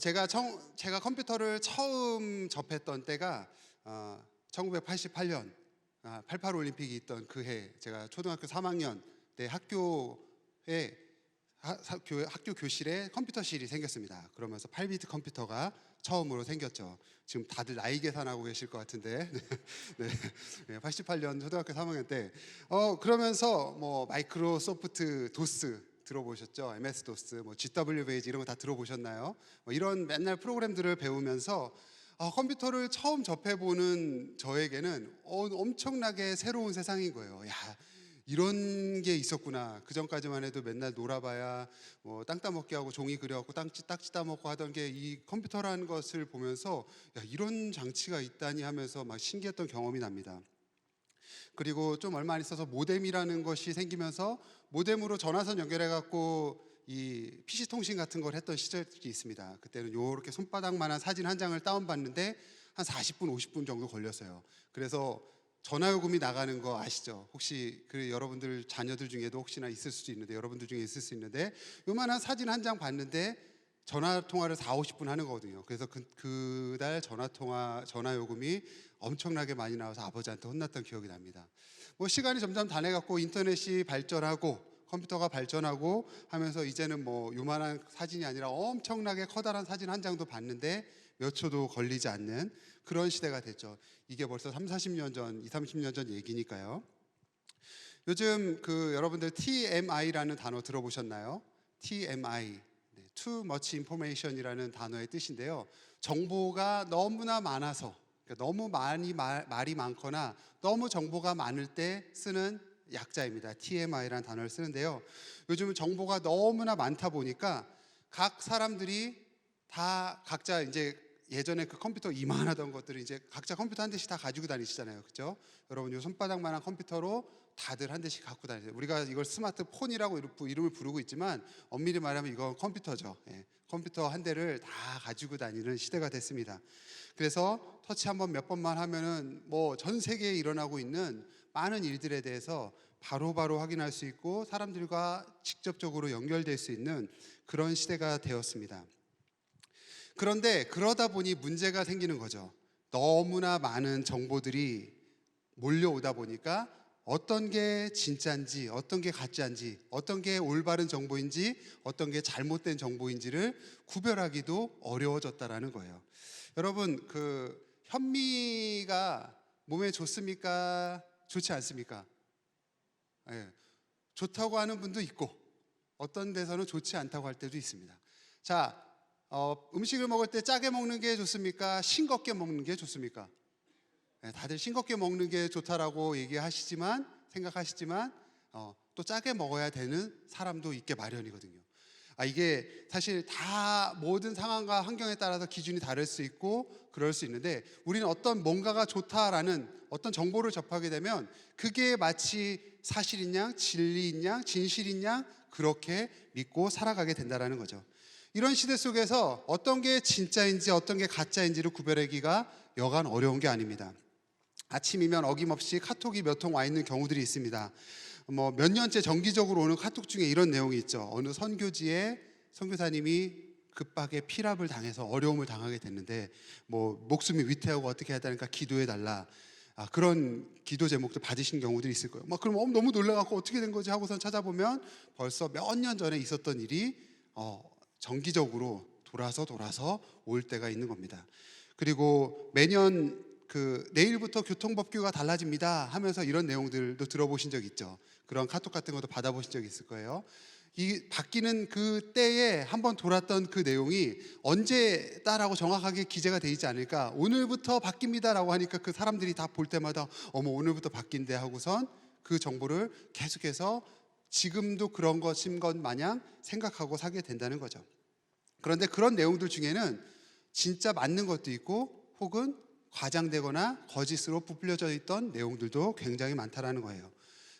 제가 컴퓨터를 처음 접했던 때가 1988년 88 올림픽이 있던 그 해, 제가 초등학교 3학년 때 학교 교실에 컴퓨터실이 생겼습니다. 그러면서 8비트 컴퓨터가 처음으로 생겼죠. 지금 다들 나이 계산하고 계실 것 같은데 네, 88년 초등학교 3학년 때 그러면서 뭐 마이크로소프트 도스 들어보셨죠? MS 도스, 뭐 GW 베이지 이런 거 다 들어보셨나요? 뭐 이런 맨날 프로그램들을 배우면서 컴퓨터를 처음 접해보는 저에게는 엄청나게 새로운 세상인 거예요. 야, 이런 게 있었구나. 그 전까지만 해도 맨날 놀아봐야 뭐 땅 따먹기 하고 종이 그려갖고 딱지 따먹고 하던 게 이 컴퓨터라는 것을 보면서 야, 이런 장치가 있다니 하면서 막 신기했던 경험이 납니다. 그리고 좀 얼마 안 있어서 모뎀이라는 것이 생기면서 모뎀으로 전화선 연결해갖고 이 PC 통신 같은 걸 했던 시절이 있습니다. 그때는 요렇게 손바닥만한 사진 한 장을 다운받는데 한 40분, 50분 정도 걸렸어요. 그래서 전화요금이 나가는 거 아시죠? 혹시 여러분들 자녀들 중에도 혹시나 있을 수도 있는데, 여러분들 중에 있을 수 있는데, 요만한 사진 한 장 받는데 전화 통화를 4, 50분 하는 거거든요. 그래서 그달 전화요금이 엄청나게 많이 나와서 아버지한테 혼났던 기억이 납니다. 뭐 시간이 점점 다내갖고 인터넷이 발전하고 컴퓨터가 발전하고 하면서 이제는 뭐 요만한 사진이 아니라 엄청나게 커다란 사진 한 장도 봤는데 몇 초도 걸리지 않는 그런 시대가 됐죠. 이게 벌써 3, 40년 전, 2, 30년 전 얘기니까요. 요즘 여러분들 TMI라는 단어 들어보셨나요? TMI, Too Much Information이라는 단어의 뜻인데요. 정보가 너무나 많아서, 그러니까 너무 많이 말이 많거나 너무 정보가 많을 때 쓰는 약자입니다. TMI라는 단어를 쓰는데요. 요즘은 정보가 너무나 많다 보니까 각 사람들이 다 각자 이제 예전에 그 컴퓨터 이만하던 것들을 이제 각자 컴퓨터 한 대씩 다 가지고 다니시잖아요. 그렇죠? 여러분 요 손바닥만한 컴퓨터로 다들 한 대씩 갖고 다니세요. 우리가 이걸 스마트폰이라고 이름을 부르고 있지만 엄밀히 말하면 이건 컴퓨터죠. 예, 컴퓨터 한 대를 다 가지고 다니는 시대가 됐습니다. 그래서 터치 몇 번만 하면은 뭐 전 세계에 일어나고 있는 많은 일들에 대해서 바로바로 확인할 수 있고 사람들과 직접적으로 연결될 수 있는 그런 시대가 되었습니다. 그런데 그러다 보니 문제가 생기는 거죠. 너무나 많은 정보들이 몰려오다 보니까 어떤 게 진짜인지, 어떤 게 가짜인지, 어떤 게 올바른 정보인지, 어떤 게 잘못된 정보인지를 구별하기도 어려워졌다라는 거예요. 여러분, 현미가 몸에 좋습니까? 좋지 않습니까? 예, 좋다고 하는 분도 있고 어떤 데서는 좋지 않다고 할 때도 있습니다. 자, 음식을 먹을 때 짜게 먹는 게 좋습니까? 싱겁게 먹는 게 좋습니까? 다들 싱겁게 먹는 게 좋다라고 생각하시지만 또 짜게 먹어야 되는 사람도 있게 마련이거든요. 이게 사실 다 모든 상황과 환경에 따라서 기준이 다를 수 있고 그럴 수 있는데 우리는 어떤 뭔가가 좋다라는 어떤 정보를 접하게 되면 그게 마치 사실인 양, 진리인 양, 진실인 양 그렇게 믿고 살아가게 된다라는 거죠. 이런 시대 속에서 어떤 게 진짜인지 어떤 게 가짜인지를 구별하기가 여간 어려운 게 아닙니다. 아침이면 어김없이 카톡이 몇 통 와 있는 경우들이 있습니다. 뭐 몇 년째 정기적으로 오는 카톡 중에 이런 내용이 있죠. 어느 선교지에 선교사님이 급하게 피랍을 당해서 어려움을 당하게 됐는데 뭐 목숨이 위태하고 어떻게 해야 되니까 기도해 달라. 그런 기도 제목도 받으신 경우들이 있을 거예요. 그럼 너무 놀라갖고 어떻게 된 거지 하고선 찾아보면 벌써 몇 년 전에 있었던 일이 정기적으로 돌아서 올 때가 있는 겁니다. 그리고 매년 내일부터 교통법규가 달라집니다 하면서 이런 내용들도 들어보신 적 있죠. 그런 카톡 같은 것도 받아보신 적 있을 거예요. 이 바뀌는 그 때에 한번 돌았던 그 내용이 언제다라고 정확하게 기재가 되어 있지 않을까. 오늘부터 바뀝니다라고 하니까 그 사람들이 다 볼 때마다 어머 오늘부터 바뀐대 하고선 그 정보를 계속해서 지금도 그런 것인 것 마냥 생각하고 사게 된다는 거죠. 그런데 그런 내용들 중에는 진짜 맞는 것도 있고 혹은 과장되거나 거짓으로 부풀려져 있던 내용들도 굉장히 많다라는 거예요.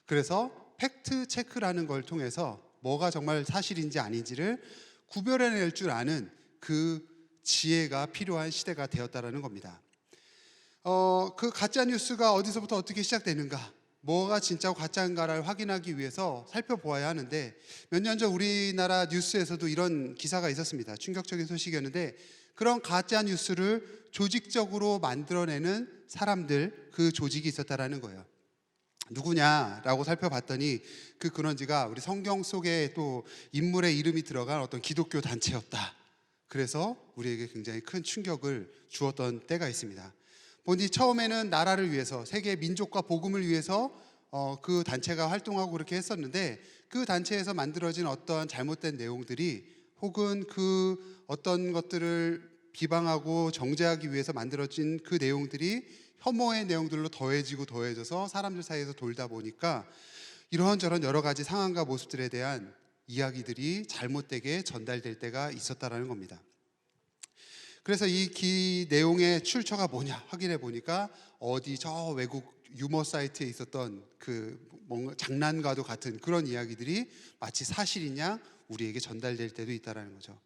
그래서 팩트 체크라는 걸 통해서 뭐가 정말 사실인지 아닌지를 구별해낼 줄 아는 그 지혜가 필요한 시대가 되었다라는 겁니다. 그 가짜 뉴스가 어디서부터 어떻게 시작되는가? 뭐가 진짜고 가짜인가를 확인하기 위해서 살펴보아야 하는데, 몇 년 전 우리나라 뉴스에서도 이런 기사가 있었습니다. 충격적인 소식이었는데, 그런 가짜 뉴스를 조직적으로 만들어내는 사람들, 그 조직이 있었다라는 거예요. 누구냐라고 살펴봤더니 그 근원지가 우리 성경 속에 또 인물의 이름이 들어간 어떤 기독교 단체였다. 그래서 우리에게 굉장히 큰 충격을 주었던 때가 있습니다. 본디 처음에는 나라를 위해서, 세계 민족과 복음을 위해서 그 단체가 활동하고 그렇게 했었는데, 그 단체에서 만들어진 어떤 잘못된 내용들이, 혹은 그 어떤 것들을 비방하고 정죄하기 위해서 만들어진 그 내용들이 혐오의 내용들로 더해져서 사람들 사이에서 돌다 보니까 이런저런 여러 가지 상황과 모습들에 대한 이야기들이 잘못되게 전달될 때가 있었다라는 겁니다. 그래서 이 내용의 출처가 뭐냐 확인해 보니까, 어디 저 외국 유머 사이트에 있었던 그 뭔가 장난과도 같은 그런 이야기들이 마치 사실인 양 우리에게 전달될 때도 있다라는 거죠.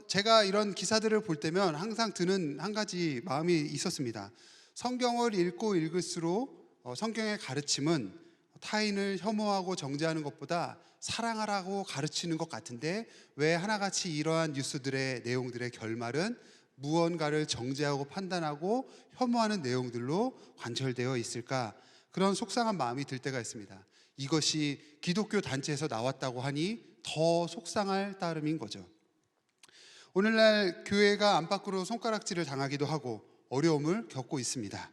제가 이런 기사들을 볼 때면 항상 드는 한 가지 마음이 있었습니다. 성경을 읽고 읽을수록 성경의 가르침은 타인을 혐오하고 정죄하는 것보다 사랑하라고 가르치는 것 같은데, 왜 하나같이 이러한 뉴스들의 내용들의 결말은 무언가를 정죄하고 판단하고 혐오하는 내용들로 관철되어 있을까? 그런 속상한 마음이 들 때가 있습니다. 이것이 기독교 단체에서 나왔다고 하니 더 속상할 따름인 거죠. 오늘날 교회가 안팎으로 손가락질을 당하기도 하고 어려움을 겪고 있습니다.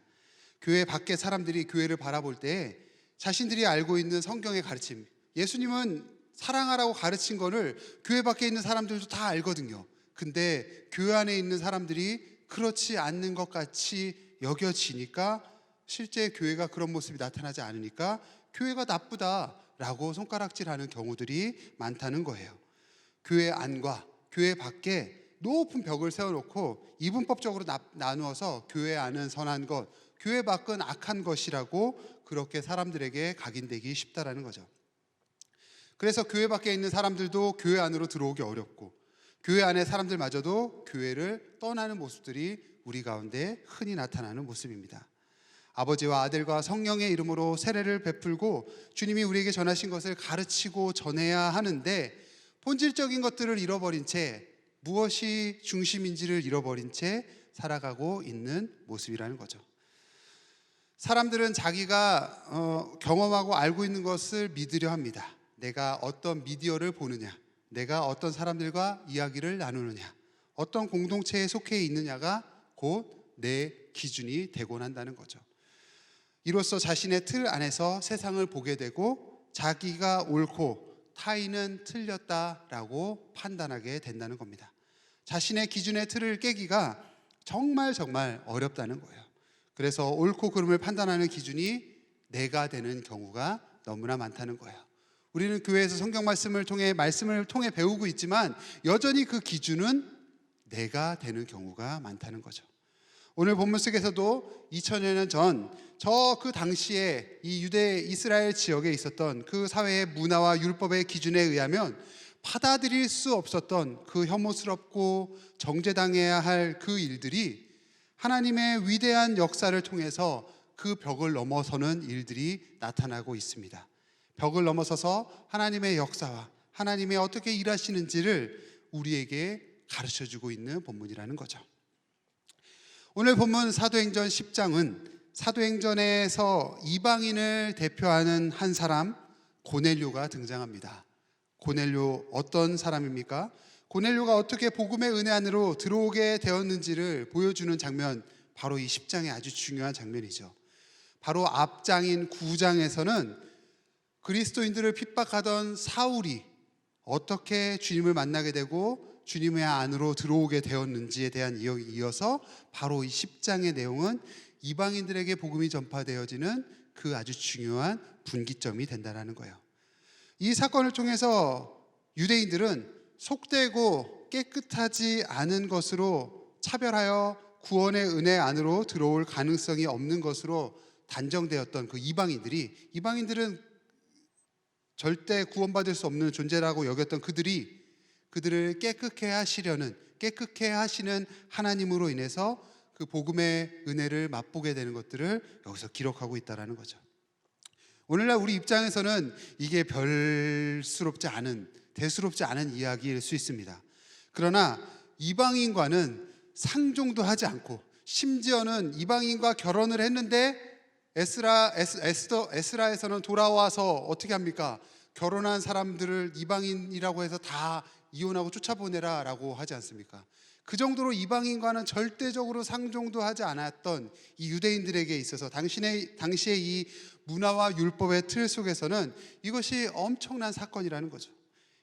교회 밖의 사람들이 교회를 바라볼 때 자신들이 알고 있는 성경의 가르침, 예수님은 사랑하라고 가르친 거를 교회 밖에 있는 사람들도 다 알거든요. 근데 교회 안에 있는 사람들이 그렇지 않는 것 같이 여겨지니까, 실제 교회가 그런 모습이 나타나지 않으니까 교회가 나쁘다라고 손가락질하는 경우들이 많다는 거예요. 교회 안과 교회 밖에 높은 벽을 세워놓고 이분법적으로 나누어서 교회 안은 선한 것, 교회 밖은 악한 것이라고 그렇게 사람들에게 각인되기 쉽다라는 거죠. 그래서 교회 밖에 있는 사람들도 교회 안으로 들어오기 어렵고, 교회 안의 사람들마저도 교회를 떠나는 모습들이 우리 가운데 흔히 나타나는 모습입니다. 아버지와 아들과 성령의 이름으로 세례를 베풀고 주님이 우리에게 전하신 것을 가르치고 전해야 하는데, 본질적인 것들을 잃어버린 채, 무엇이 중심인지를 잃어버린 채 살아가고 있는 모습이라는 거죠. 사람들은 자기가 경험하고 알고 있는 것을 믿으려 합니다. 내가 어떤 미디어를 보느냐, 내가 어떤 사람들과 이야기를 나누느냐, 어떤 공동체에 속해 있느냐가 곧 내 기준이 되곤 한다는 거죠. 이로써 자신의 틀 안에서 세상을 보게 되고, 자기가 옳고 타인은 틀렸다라고 판단하게 된다는 겁니다. 자신의 기준의 틀을 깨기가 정말 어렵다는 거예요. 그래서 옳고 그름을 판단하는 기준이 내가 되는 경우가 너무나 많다는 거예요. 우리는 교회에서 성경 말씀을 통해 배우고 있지만, 여전히 그 기준은 내가 되는 경우가 많다는 거죠. 오늘 본문 속에서도 2000여 년 전 그 당시에 이 유대 이스라엘 지역에 있었던 그 사회의 문화와 율법의 기준에 의하면 받아들일 수 없었던 그 혐오스럽고 정죄당해야 할 그 일들이 하나님의 위대한 역사를 통해서 그 벽을 넘어서는 일들이 나타나고 있습니다. 벽을 넘어서서 하나님의 역사와 하나님이 어떻게 일하시는지를 우리에게 가르쳐주고 있는 본문이라는 거죠. 오늘 본문 사도행전 10장은 사도행전에서 이방인을 대표하는 한 사람, 고넬료가 등장합니다. 고넬료 어떤 사람입니까? 고넬료가 어떻게 복음의 은혜 안으로 들어오게 되었는지를 보여주는 장면, 바로 이 10장의 아주 중요한 장면이죠. 바로 앞장인 9장에서는 그리스도인들을 핍박하던 사울이 어떻게 주님을 만나게 되고 주님의 안으로 들어오게 되었는지에 대한 이어서 바로 이 10장의 내용은 이방인들에게 복음이 전파되어지는 그 아주 중요한 분기점이 된다는 거예요. 이 사건을 통해서 유대인들은 속되고 깨끗하지 않은 것으로 차별하여 구원의 은혜 안으로 들어올 가능성이 없는 것으로 단정되었던 그 이방인들은 절대 구원받을 수 없는 존재라고 여겼던 그들을 깨끗해 하시는 하나님으로 인해서 그 복음의 은혜를 맛보게 되는 것들을 여기서 기록하고 있다는 거죠. 오늘날 우리 입장에서는 이게 별스럽지 않은, 대수롭지 않은 이야기일 수 있습니다. 그러나 이방인과는 상종도 하지 않고, 심지어는 이방인과 결혼을 했는데 에스라에서는 돌아와서 어떻게 합니까? 결혼한 사람들을 이방인이라고 해서 다 이혼하고 쫓아보내라 라고 하지 않습니까? 그 정도로 이방인과는 절대적으로 상종도 하지 않았던 이 유대인들에게 있어서 당시의 이 문화와 율법의 틀 속에서는 이것이 엄청난 사건이라는 거죠.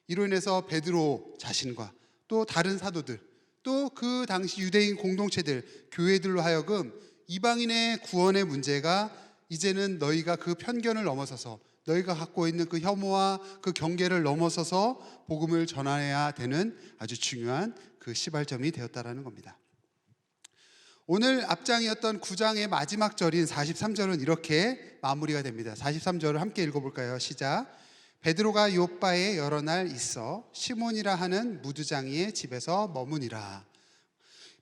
이로 인해서 베드로 자신과 또 다른 사도들, 또 그 당시 유대인 공동체들, 교회들로 하여금 이방인의 구원의 문제가 이제는 너희가 그 편견을 넘어서서, 너희가 갖고 있는 그 혐오와 그 경계를 넘어서서 복음을 전해야 되는 아주 중요한 그 시발점이 되었다라는 겁니다. 오늘 앞장이었던 9장의 마지막 절인 43절은 이렇게 마무리가 됩니다. 43절을 함께 읽어볼까요? 시작. 베드로가 요빠에 여러 날 있어 시몬이라 하는 무두장이의 집에서 머무니라.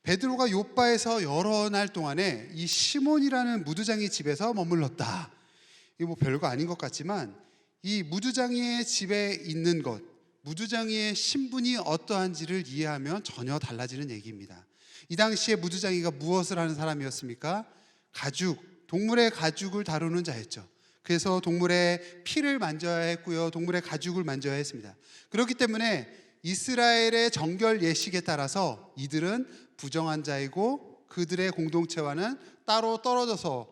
베드로가 요빠에서 여러 날 동안에 이 시몬이라는 무두장이 집에서 머물렀다. 이거 뭐 별거 아닌 것 같지만 이 무두장이의 집에 있는 것, 무두장이의 신분이 어떠한지를 이해하면 전혀 달라지는 얘기입니다. 이 당시에 무두장이가 무엇을 하는 사람이었습니까? 동물의 가죽을 다루는 자였죠. 그래서 동물의 피를 만져야 했고요, 동물의 가죽을 만져야 했습니다. 그렇기 때문에 이스라엘의 정결 예식에 따라서 이들은 부정한 자이고 그들의 공동체와는 따로 떨어져서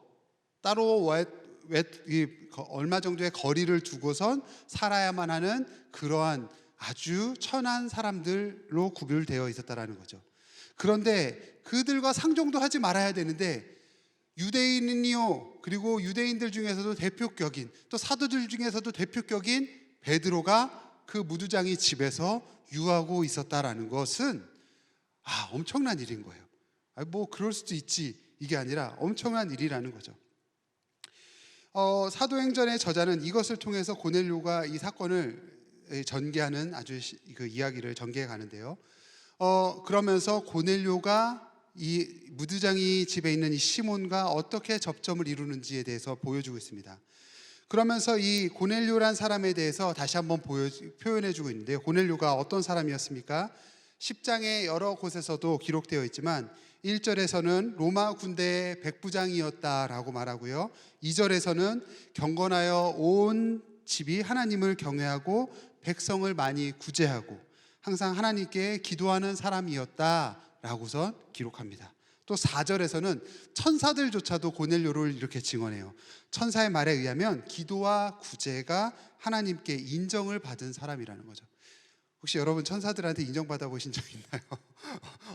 얼마 정도의 거리를 두고선 살아야만 하는 그러한 아주 천한 사람들로 구별되어 있었다라는 거죠. 그런데 그들과 상종도 하지 말아야 되는데 유대인이요, 그리고 유대인들 중에서도 대표격인, 또 사도들 중에서도 대표격인 베드로가 그 무두장이 집에서 유하고 있었다라는 것은 엄청난 일인 거예요. 뭐 그럴 수도 있지, 이게 아니라 엄청난 일이라는 거죠. 사도행전의 저자는 이것을 통해서 고넬료가 이 사건을 전개하는 그 이야기를 전개해 가는데요. 그러면서 고넬료가 이 무두장이 집에 있는 이 시몬과 어떻게 접점을 이루는지에 대해서 보여주고 있습니다. 그러면서 이 고넬료란 사람에 대해서 다시 한번 표현해주고 있는데요. 고넬료가 어떤 사람이었습니까? 10장의 여러 곳에서도 기록되어 있지만 1절에서는 로마 군대의 백부장이었다라고 말하고요, 2절에서는 경건하여 온 집이 하나님을 경외하고 백성을 많이 구제하고 항상 하나님께 기도하는 사람이었다라고선 기록합니다. 또 4절에서는 천사들조차도 고넬료를 이렇게 증언해요. 천사의 말에 의하면 기도와 구제가 하나님께 인정을 받은 사람이라는 거죠. 혹시 여러분 천사들한테 인정받아 보신 적 있나요?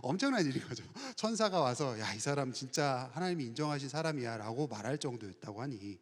엄청난 일인 거죠. 천사가 와서 야, 이 사람 진짜 하나님이 인정하신 사람이야 라고 말할 정도였다고 하니.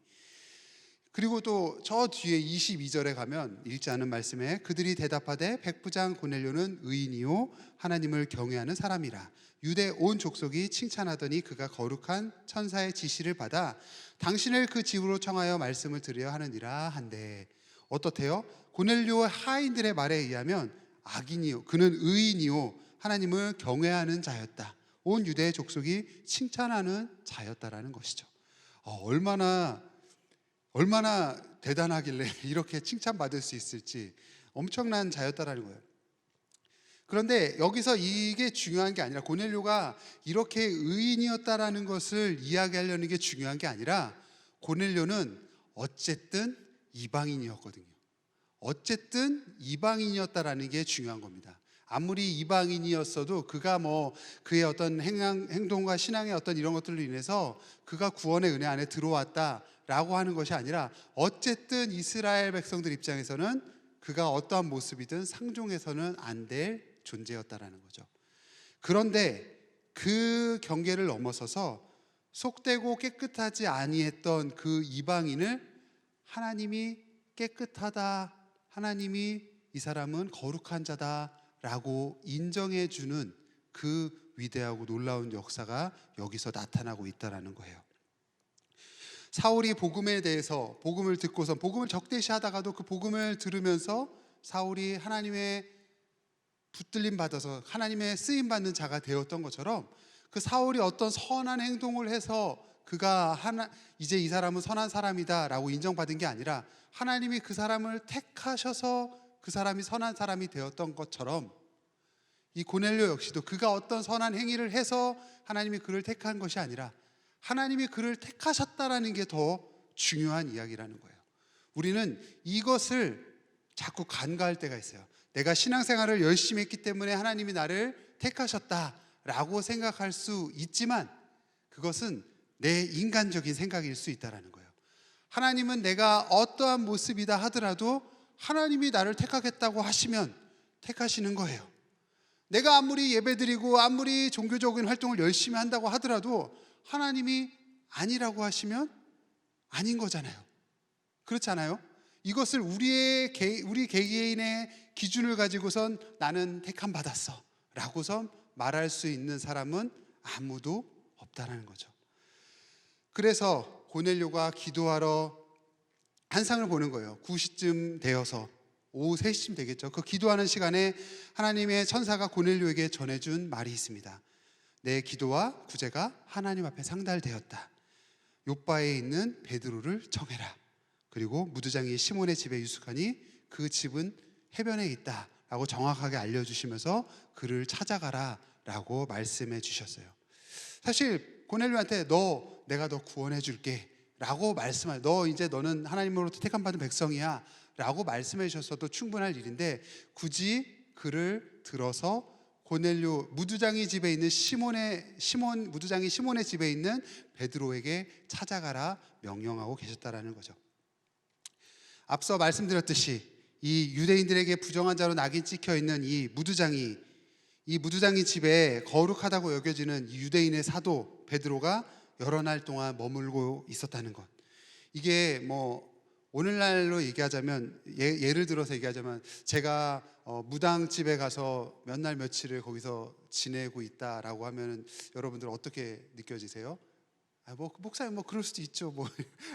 그리고 또 저 뒤에 22절에 가면 읽지 않은 말씀에 그들이 대답하되 백부장 고넬료는 의인이요 하나님을 경외하는 사람이라. 유대 온 족속이 칭찬하더니 그가 거룩한 천사의 지시를 받아 당신을 그 집으로 청하여 말씀을 드려야 하느니라 한데, 어떻대요? 고넬료의 하인들의 말에 의하면 악인이요, 그는 의인이요 하나님을 경외하는 자였다. 온 유대 족속이 칭찬하는 자였다라는 것이죠. 얼마나 대단하길래 이렇게 칭찬받을 수 있을지, 엄청난 자였다라는 거예요. 그런데 여기서 이게 중요한 게 아니라, 고넬료가 이렇게 의인이었다라는 것을 이야기하려는 게 중요한 게 아니라, 고넬료는 어쨌든 이방인이었거든요. 어쨌든 이방인이었다라는 게 중요한 겁니다. 아무리 이방인이었어도 그가 그의 어떤 행동과 신앙의 어떤 이런 것들로 인해서 그가 구원의 은혜 안에 들어왔다라고 하는 것이 아니라, 어쨌든 이스라엘 백성들 입장에서는 그가 어떠한 모습이든 상종해서는 안 될 존재였다라는 거죠. 그런데 그 경계를 넘어서서 속되고 깨끗하지 아니했던 그 이방인을 하나님이 깨끗하다, 하나님이 이 사람은 거룩한 자다라고 인정해주는 그 위대하고 놀라운 역사가 여기서 나타나고 있다라는 거예요. 사울이 복음에 대해서, 복음을 듣고서 복음을 적대시하다가도 그 복음을 들으면서 사울이 하나님의 붙들림 받아서 하나님의 쓰임 받는 자가 되었던 것처럼, 그 사울이 어떤 선한 행동을 해서 그가 이제 이 사람은 선한 사람이다라고 인정받은 게 아니라 하나님이 그 사람을 택하셔서 그 사람이 선한 사람이 되었던 것처럼 이 고넬료 역시도 그가 어떤 선한 행위를 해서 하나님이 그를 택한 것이 아니라 하나님이 그를 택하셨다라는 게 더 중요한 이야기라는 거예요. 우리는 이것을 자꾸 간과할 때가 있어요. 내가 신앙생활을 열심히 했기 때문에 하나님이 나를 택하셨다라고 생각할 수 있지만 그것은 내 인간적인 생각일 수 있다는 거예요. 하나님은 내가 어떠한 모습이다 하더라도 하나님이 나를 택하겠다고 하시면 택하시는 거예요. 내가 아무리 예배드리고 아무리 종교적인 활동을 열심히 한다고 하더라도 하나님이 아니라고 하시면 아닌 거잖아요. 그렇지 않아요? 이것을 우리 개개인의 기준을 가지고선 나는 택함 받았어 라고선 말할 수 있는 사람은 아무도 없다는 거죠. 그래서 고넬료가 기도하러 환상을 보는 거예요. 9시쯤 되어서 오후 3시쯤 되겠죠. 그 기도하는 시간에 하나님의 천사가 고넬료에게 전해준 말이 있습니다. 내 기도와 구제가 하나님 앞에 상달되었다. 요바에 있는 베드로를 청해라. 그리고 무두장이 시몬의 집에 유숙하니 그 집은 해변에 있다 라고 정확하게 알려주시면서 그를 찾아가라 라고 말씀해 주셨어요. 사실 고넬료한테 내가 너 구원해 줄게 라고 말씀할, 너는 하나님으로부터 택함받은 백성이야 라고 말씀해 주셨어도 충분할 일인데 굳이 그를 들어서 고넬료 무두장이 집에 있는 무두장이 시몬의 집에 있는 베드로에게 찾아가라 명령하고 계셨다라는 거죠. 앞서 말씀드렸듯이 이 유대인들에게 부정한 자로 낙인 찍혀 있는 이 무두장이 집에 거룩하다고 여겨지는 유대인의 사도 베드로가 여러 날 동안 머물고 있었다는 것. 이게 뭐 오늘날로 얘기하자면 예를 들어서 얘기하자면 제가 무당집에 가서 몇 날 며칠을 거기서 지내고 있다라고 하면 여러분들 어떻게 느껴지세요? 목사님 그럴 수도 있죠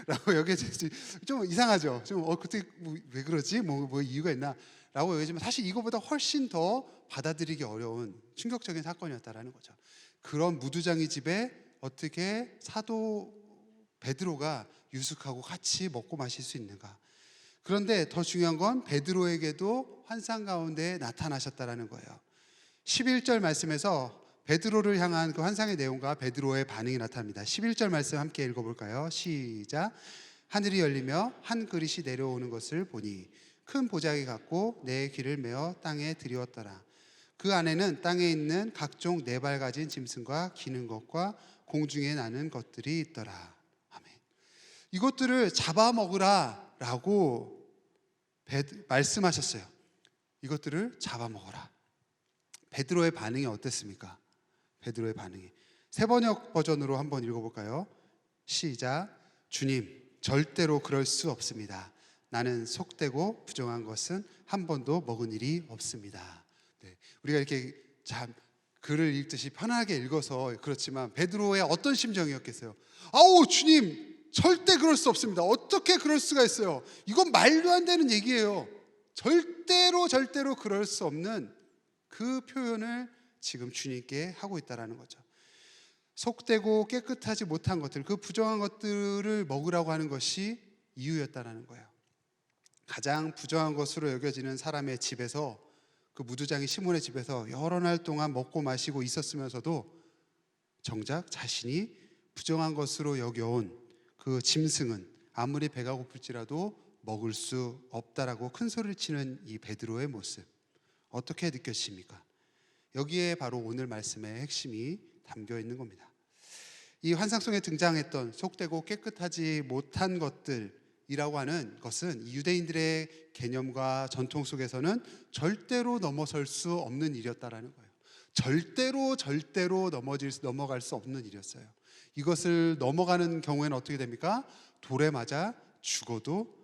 라고 여겨질 수 좀 이상하죠. 좀 그때 왜 그러지? 뭐 이유가 있나? 라고 여겨지면 사실 이거보다 훨씬 더 받아들이기 어려운 충격적인 사건이었다라는 거죠. 그런 무두장이 집에 어떻게 사도 베드로가 유숙하고 같이 먹고 마실 수 있는가? 그런데 더 중요한 건 베드로에게도 환상 가운데 나타나셨다라는 거예요. 11절 말씀에서 베드로를 향한 그 환상의 내용과 베드로의 반응이 나타납니다. 11절 말씀 함께 읽어볼까요? 시작. 하늘이 열리며 한 그릇이 내려오는 것을 보니 큰 보자기 같고 내 귀를 메어 땅에 들이었더라. 그 안에는 땅에 있는 각종 네 발 가진 짐승과 기는 것과 공중에 나는 것들이 있더라. 아멘. 이것들을 잡아먹으라 라고 말씀하셨어요. 이것들을 잡아먹어라. 베드로의 반응이 어땠습니까? 베드로의 반응이 세번역 버전으로 한번 읽어볼까요? 시작. 주님, 절대로 그럴 수 없습니다. 나는 속되고 부정한 것은 한 번도 먹은 일이 없습니다. 네, 우리가 이렇게 참 글을 읽듯이 편하게 읽어서 그렇지만 베드로의 어떤 심정이었겠어요? 아우 주님, 절대 그럴 수 없습니다. 어떻게 그럴 수가 있어요? 이건 말도 안 되는 얘기예요. 절대로 그럴 수 없는 그 표현을 지금 주님께 하고 있다라는 거죠. 속되고 깨끗하지 못한 것들, 그 부정한 것들을 먹으라고 하는 것이 이유였다라는 거예요. 가장 부정한 것으로 여겨지는 사람의 집에서, 그 무두장이 시몬의 집에서 여러 날 동안 먹고 마시고 있었으면서도 정작 자신이 부정한 것으로 여겨온 그 짐승은 아무리 배가 고플지라도 먹을 수 없다라고 큰 소리를 치는 이 베드로의 모습, 어떻게 느껴지십니까? 여기에 바로 오늘 말씀의 핵심이 담겨 있는 겁니다. 이 환상 속에 등장했던 속되고 깨끗하지 못한 것들이라고 하는 것은 유대인들의 개념과 전통 속에서는 절대로 넘어설 수 없는 일이었다라는 거예요. 절대로 넘어갈 수 없는 일이었어요. 이것을 넘어가는 경우에는 어떻게 됩니까? 돌에 맞아 죽어도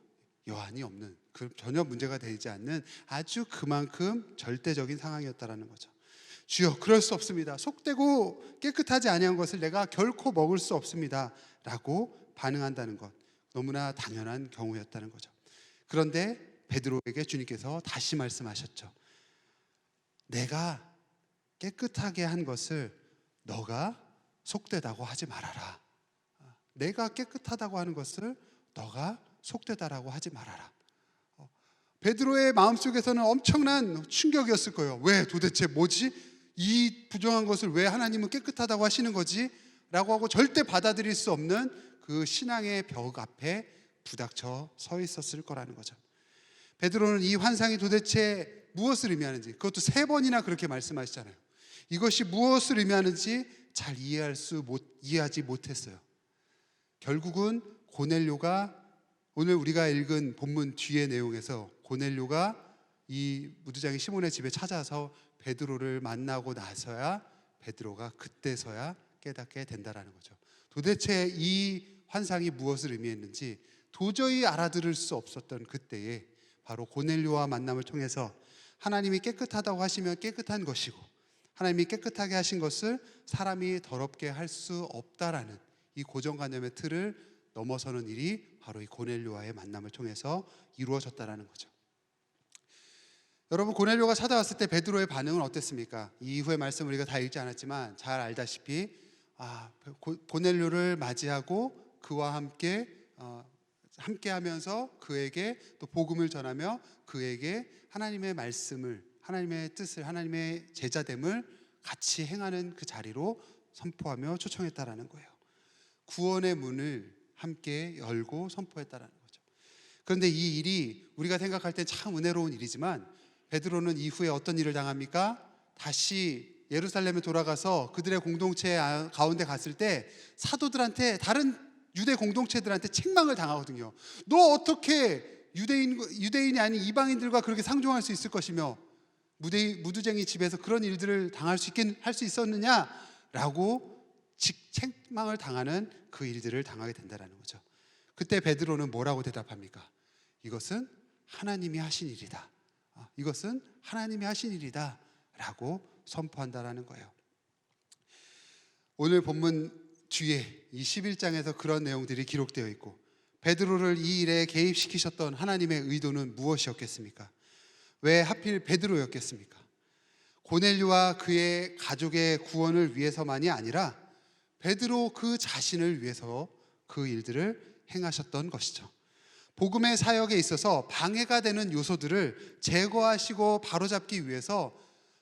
여한이 없는, 전혀 문제가 되지 않는 아주 그만큼 절대적인 상황이었다라는 거죠. 주여, 그럴 수 없습니다. 속되고 깨끗하지 아니한 것을 내가 결코 먹을 수 없습니다 라고 반응한다는 것, 너무나 당연한 경우였다는 거죠. 그런데 베드로에게 주님께서 다시 말씀하셨죠. 내가 깨끗하게 한 것을 너가 속되다고 하지 말아라. 내가 깨끗하다고 하는 것을 너가 속되다라고 하지 말아라. 베드로의 마음속에서는 엄청난 충격이었을 거예요. 왜 도대체 뭐지? 이 부정한 것을 왜 하나님은 깨끗하다고 하시는 거지? 라고 하고 절대 받아들일 수 없는 그 신앙의 벽 앞에 부닥쳐 서 있었을 거라는 거죠. 베드로는 이 환상이 도대체 무엇을 의미하는지, 그것도 3번이나 그렇게 말씀하시잖아요. 이것이 무엇을 의미하는지 잘 이해하지 못했어요. 결국은 고넬료가 오늘 우리가 읽은 본문 뒤의 내용에서 고넬료가 이 무두장이 시몬의 집에 찾아서 베드로를 만나고 나서야 베드로가 그때서야 깨닫게 된다라는 거죠. 도대체 이 환상이 무엇을 의미했는지 도저히 알아들을 수 없었던 그때에 바로 고넬료와 만남을 통해서 하나님이 깨끗하다고 하시면 깨끗한 것이고 하나님이 깨끗하게 하신 것을 사람이 더럽게 할 수 없다라는 이 고정관념의 틀을 넘어서는 일이 바로 이 고넬료와의 만남을 통해서 이루어졌다라는 거죠. 여러분, 고넬료가 찾아왔을 때 베드로의 반응은 어땠습니까? 이 이후의 말씀 우리가 다 읽지 않았지만 잘 알다시피 고넬료를 맞이하고 그와 함께 하면서 그에게 또 복음을 전하며 그에게 하나님의 말씀을, 하나님의 뜻을, 하나님의 제자됨을 같이 행하는 그 자리로 선포하며 초청했다라는 거예요. 구원의 문을 함께 열고 선포했다라는 거죠. 그런데 이 일이 우리가 생각할 때 참 은혜로운 일이지만 베드로는 이후에 어떤 일을 당합니까? 다시 예루살렘에 돌아가서 그들의 공동체 가운데 갔을 때 사도들한테, 다른 유대 공동체들한테 책망을 당하거든요. 너 어떻게 유대인이 아닌 이방인들과 그렇게 상종할 수 있을 것이며 무두쟁이 집에서 그런 일들을 할 수 있었느냐라고 책망을 당하는 그 일들을 당하게 된다는 거죠. 그때 베드로는 뭐라고 대답합니까? 이것은 하나님이 하신 일이다. 이것은 하나님이 하신 일이다 라고 선포한다라는 거예요. 오늘 본문 뒤에 이 11장에서 그런 내용들이 기록되어 있고 베드로를 이 일에 개입시키셨던 하나님의 의도는 무엇이었겠습니까? 왜 하필 베드로였겠습니까? 고넬료와 그의 가족의 구원을 위해서만이 아니라 베드로 그 자신을 위해서 그 일들을 행하셨던 것이죠. 복음의 사역에 있어서 방해가 되는 요소들을 제거하시고 바로잡기 위해서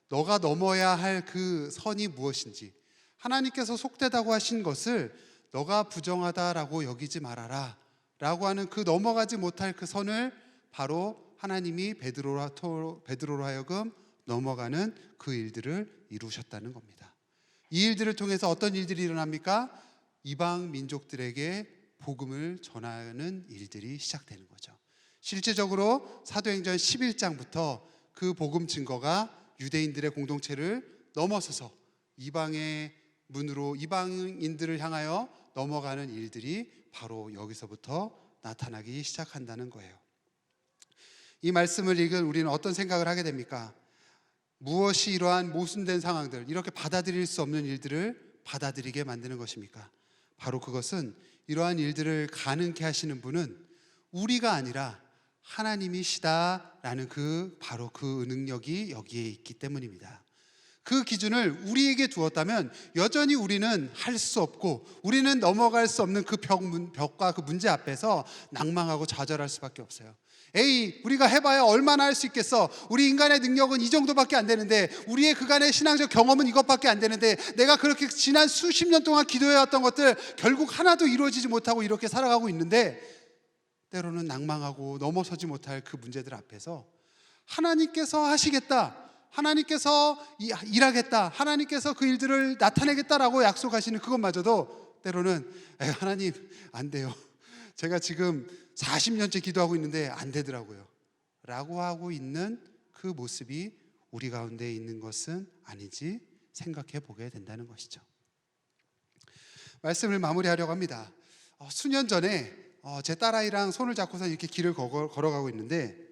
너가 넘어야 할 그 선이 무엇인지, 하나님께서 속되다고 하신 것을 너가 부정하다라고 여기지 말아라 라고 하는 그 넘어가지 못할 그 선을 바로 하나님이 베드로로 하여금 넘어가는 그 일들을 이루셨다는 겁니다. 이 일들을 통해서 어떤 일들이 일어납니까? 이방 민족들에게 복음을 전하는 일들이 시작되는 거죠. 실제적으로 사도행전 11장부터 그 복음 증거가 유대인들의 공동체를 넘어서서 이방의 문으로 이방인들을 향하여 넘어가는 일들이 바로 여기서부터 나타나기 시작한다는 거예요. 이 말씀을 읽은 우리는 어떤 생각을 하게 됩니까? 무엇이 이러한 모순된 상황들, 이렇게 받아들일 수 없는 일들을 받아들이게 만드는 것입니까? 바로 그것은 이러한 일들을 가능케 하시는 분은 우리가 아니라 하나님이시다라는 바로 그 능력이 여기에 있기 때문입니다. 그 기준을 우리에게 두었다면 여전히 우리는 할 수 없고 우리는 넘어갈 수 없는 그 벽과 그 문제 앞에서 낭망하고 좌절할 수밖에 없어요. 에이, 우리가 해봐야 얼마나 할 수 있겠어. 우리 인간의 능력은 이 정도밖에 안 되는데, 우리의 그간의 신앙적 경험은 이것밖에 안 되는데, 내가 그렇게 지난 수십 년 동안 기도해왔던 것들 결국 하나도 이루어지지 못하고 이렇게 살아가고 있는데, 때로는 낭망하고 넘어서지 못할 그 문제들 앞에서 하나님께서 하시겠다, 하나님께서 일하겠다, 하나님께서 그 일들을 나타내겠다라고 약속하시는 그것마저도 때로는 하나님 안 돼요. 제가 지금 40년째 기도하고 있는데 안 되더라고요 라고 하고 있는 그 모습이 우리 가운데 있는 것은 아닌지 생각해 보게 된다는 것이죠. 말씀을 마무리하려고 합니다. 수년 전에 제 딸아이랑 손을 잡고서 이렇게 길을 걸어가고 있는데,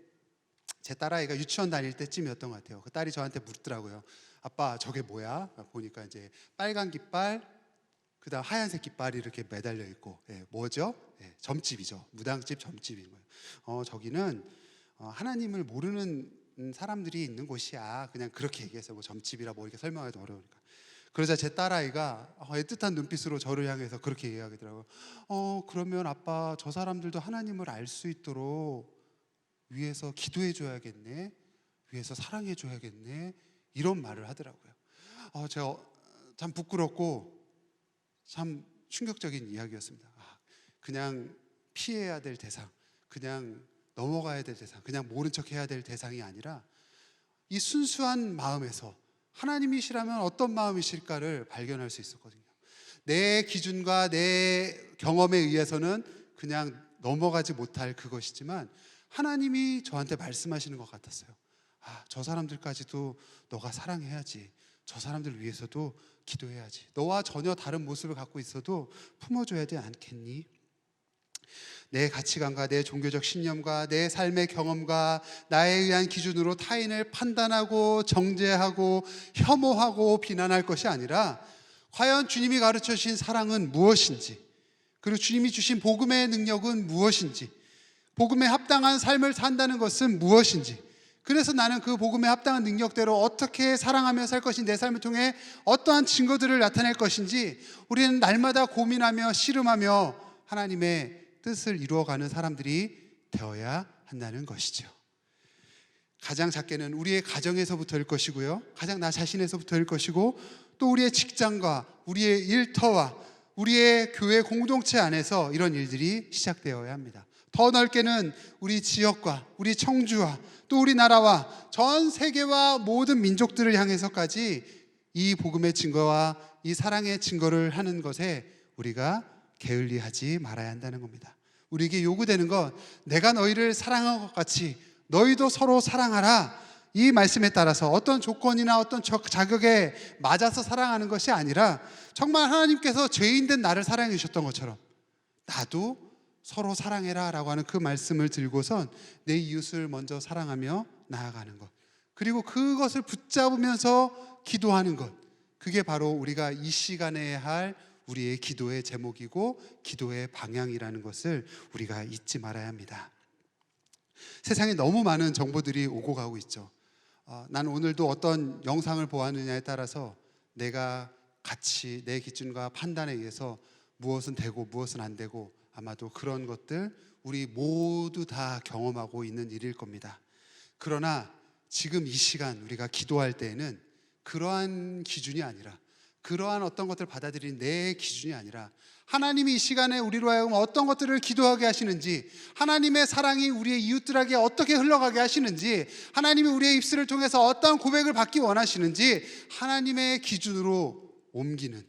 제 딸아이가 유치원 다닐 때쯤이었던 것 같아요. 그 딸이 저한테 묻더라고요. 아빠, 저게 뭐야? 보니까 이제 빨간 깃발, 그 다음 하얀색 깃발이 이렇게 매달려 있고, 뭐죠? 점집이죠. 무당집 점집인 거예요. 저기는 하나님을 모르는 사람들이 있는 곳이야. 그냥 그렇게 얘기해서 뭐 점집이라 뭐 이렇게 설명하기도 어려우니까. 그러자 제 딸아이가 애틋한 눈빛으로 저를 향해서 그렇게 이야기하더라고요. 그러면 아빠, 저 사람들도 하나님을 알 수 있도록 위해서 기도해 줘야겠네, 위해서 사랑해 줘야겠네, 이런 말을 하더라고요. 제가 참 부끄럽고 참 충격적인 이야기였습니다. 그냥 피해야 될 대상, 그냥 넘어가야 될 대상, 그냥 모른 척 해야 될 대상이 아니라 이 순수한 마음에서 하나님이시라면 어떤 마음이실까를 발견할 수 있었거든요. 내 기준과 내 경험에 의해서는 그냥 넘어가지 못할 그것이지만 하나님이 저한테 말씀하시는 것 같았어요. 저 사람들까지도 너가 사랑해야지, 저 사람들 위해서도 기도해야지, 너와 전혀 다른 모습을 갖고 있어도 품어줘야 되지 않겠니? 내 가치관과 내 종교적 신념과 내 삶의 경험과 나에 의한 기준으로 타인을 판단하고 정죄하고 혐오하고 비난할 것이 아니라 과연 주님이 가르쳐 주신 사랑은 무엇인지, 그리고 주님이 주신 복음의 능력은 무엇인지, 복음에 합당한 삶을 산다는 것은 무엇인지, 그래서 나는 그 복음에 합당한 능력대로 어떻게 사랑하며 살 것인지, 내 삶을 통해 어떠한 증거들을 나타낼 것인지 우리는 날마다 고민하며 씨름하며 하나님의 뜻을 이루어가는 사람들이 되어야 한다는 것이죠. 가장 작게는 우리의 가정에서부터일 것이고요, 가장 나 자신에서부터일 것이고, 또 우리의 직장과 우리의 일터와 우리의 교회 공동체 안에서 이런 일들이 시작되어야 합니다. 더 넓게는 우리 지역과 우리 청주와 또 우리나라와 전 세계와 모든 민족들을 향해서까지 이 복음의 증거와 이 사랑의 증거를 하는 것에 우리가 게을리하지 말아야 한다는 겁니다. 우리에게 요구되는 건 내가 너희를 사랑한 것 같이 너희도 서로 사랑하라, 이 말씀에 따라서 어떤 조건이나 어떤 자격에 맞아서 사랑하는 것이 아니라 정말 하나님께서 죄인된 나를 사랑해 주셨던 것처럼 나도 서로 사랑해라 라고 하는 그 말씀을 들고선 내 이웃을 먼저 사랑하며 나아가는 것, 그리고 그것을 붙잡으면서 기도하는 것, 그게 바로 우리가 이 시간에 할 우리의 기도의 제목이고 기도의 방향이라는 것을 우리가 잊지 말아야 합니다. 세상에 너무 많은 정보들이 오고 가고 있죠. 나는 오늘도 어떤 영상을 보았느냐에 따라서 내가 가치, 내 기준과 판단에 의해서 무엇은 되고 무엇은 안 되고, 아마도 그런 것들 우리 모두 다 경험하고 있는 일일 겁니다. 그러나 지금 이 시간 우리가 기도할 때에는 그러한 기준이 아니라, 그러한 어떤 것들을 받아들이는 내 기준이 아니라 하나님이 이 시간에 우리로 하여금 어떤 것들을 기도하게 하시는지, 하나님의 사랑이 우리의 이웃들에게 어떻게 흘러가게 하시는지, 하나님이 우리의 입술을 통해서 어떤 고백을 받기 원하시는지 하나님의 기준으로 옮기는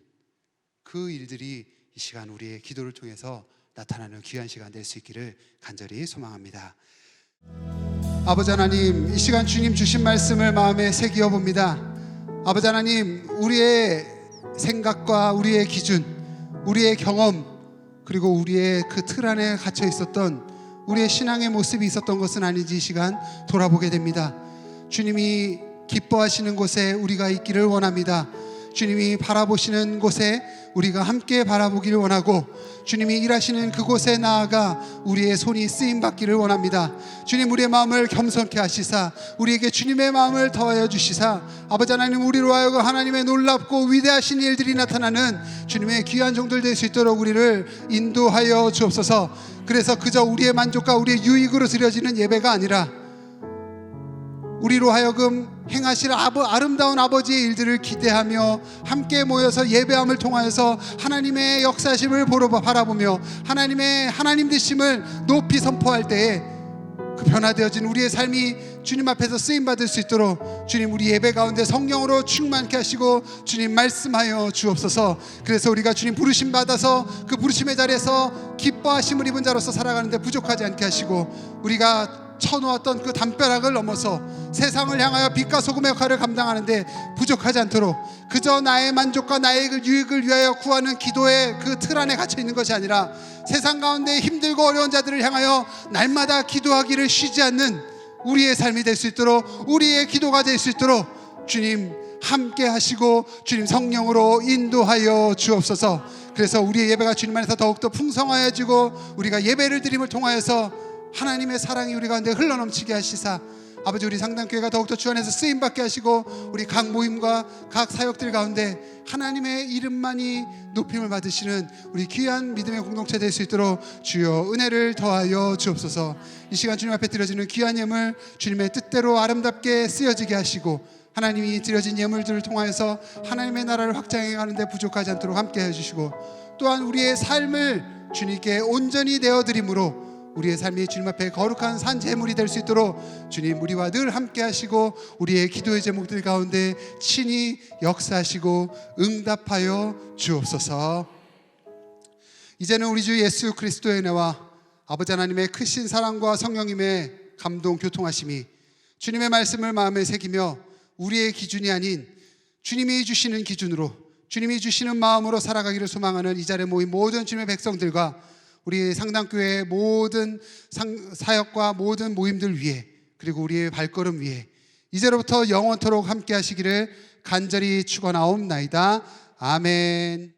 그 일들이 이 시간 우리의 기도를 통해서 나타나는 귀한 시간 될 수 있기를 간절히 소망합니다. 아버지 하나님, 이 시간 주님 주신 말씀을 마음에 새기어 봅니다. 아버지 하나님, 우리의 생각과 우리의 기준, 우리의 경험, 그리고 우리의 그 틀 안에 갇혀 있었던 우리의 신앙의 모습이 있었던 것은 아닌지 이 시간 돌아보게 됩니다. 주님이 기뻐하시는 곳에 우리가 있기를 원합니다. 주님이 바라보시는 곳에 우리가 함께 바라보기를 원하고, 주님이 일하시는 그곳에 나아가 우리의 손이 쓰임받기를 원합니다. 주님, 우리의 마음을 겸손케 하시사 우리에게 주님의 마음을 더하여 주시사 아버지 하나님, 우리로 하여금 하나님의 놀랍고 위대하신 일들이 나타나는 주님의 귀한 종들 될 수 있도록 우리를 인도하여 주옵소서. 그래서 그저 우리의 만족과 우리의 유익으로 드려지는 예배가 아니라 우리로 하여금 행하실 아름다운 아버지의 일들을 기대하며 함께 모여서 예배함을 통하여서 하나님의 역사심을 바라보며 하나님 되심을 높이 선포할 때에 그 변화되어진 우리의 삶이 주님 앞에서 쓰임받을 수 있도록 주님, 우리 예배 가운데 성령으로 충만케 하시고 주님 말씀하여 주옵소서. 그래서 우리가 주님 부르심 받아서 그 부르심의 자리에서 기뻐하심을 입은 자로서 살아가는데 부족하지 않게 하시고, 우리가 쳐놓았던 그 담벼락을 넘어서 세상을 향하여 빛과 소금의 역할을 감당하는데 부족하지 않도록 그저 나의 만족과 나의 유익을 위하여 구하는 기도의 그 틀 안에 갇혀 있는 것이 아니라 세상 가운데 힘들고 어려운 자들을 향하여 날마다 기도하기를 쉬지 않는 우리의 삶이 될 수 있도록, 우리의 기도가 될 수 있도록 주님 함께 하시고 주님 성령으로 인도하여 주옵소서. 그래서 우리의 예배가 주님 안에서 더욱더 풍성하여지고 우리가 예배를 드림을 통하여서 하나님의 사랑이 우리 가운데 흘러넘치게 하시사 아버지, 우리 상담교회가 더욱더 주 안에서 쓰임받게 하시고 우리 각 모임과 각 사역들 가운데 하나님의 이름만이 높임을 받으시는 우리 귀한 믿음의 공동체 될 수 있도록 주여 은혜를 더하여 주옵소서. 이 시간 주님 앞에 드려지는 귀한 예물 주님의 뜻대로 아름답게 쓰여지게 하시고 하나님이 드려진 예물들을 통하여서 하나님의 나라를 확장해 가는데 부족하지 않도록 함께 해주시고, 또한 우리의 삶을 주님께 온전히 내어드림으로 우리의 삶이 주님 앞에 거룩한 산 제물이 될 수 있도록 주님 우리와 늘 함께 하시고 우리의 기도의 제목들 가운데 친히 역사하시고 응답하여 주옵소서. 이제는 우리 주 예수 그리스도의 은혜와 아버지 하나님의 크신 사랑과 성령님의 감동 교통하심이 주님의 말씀을 마음에 새기며 우리의 기준이 아닌 주님이 주시는 기준으로, 주님이 주시는 마음으로 살아가기를 소망하는 이 자리에 모인 모든 주님의 백성들과 우리 상담교회의 모든 사역과 모든 모임들 위해, 그리고 우리의 발걸음 위해 이제로부터 영원토록 함께 하시기를 간절히 축원하옵나이다. 아멘.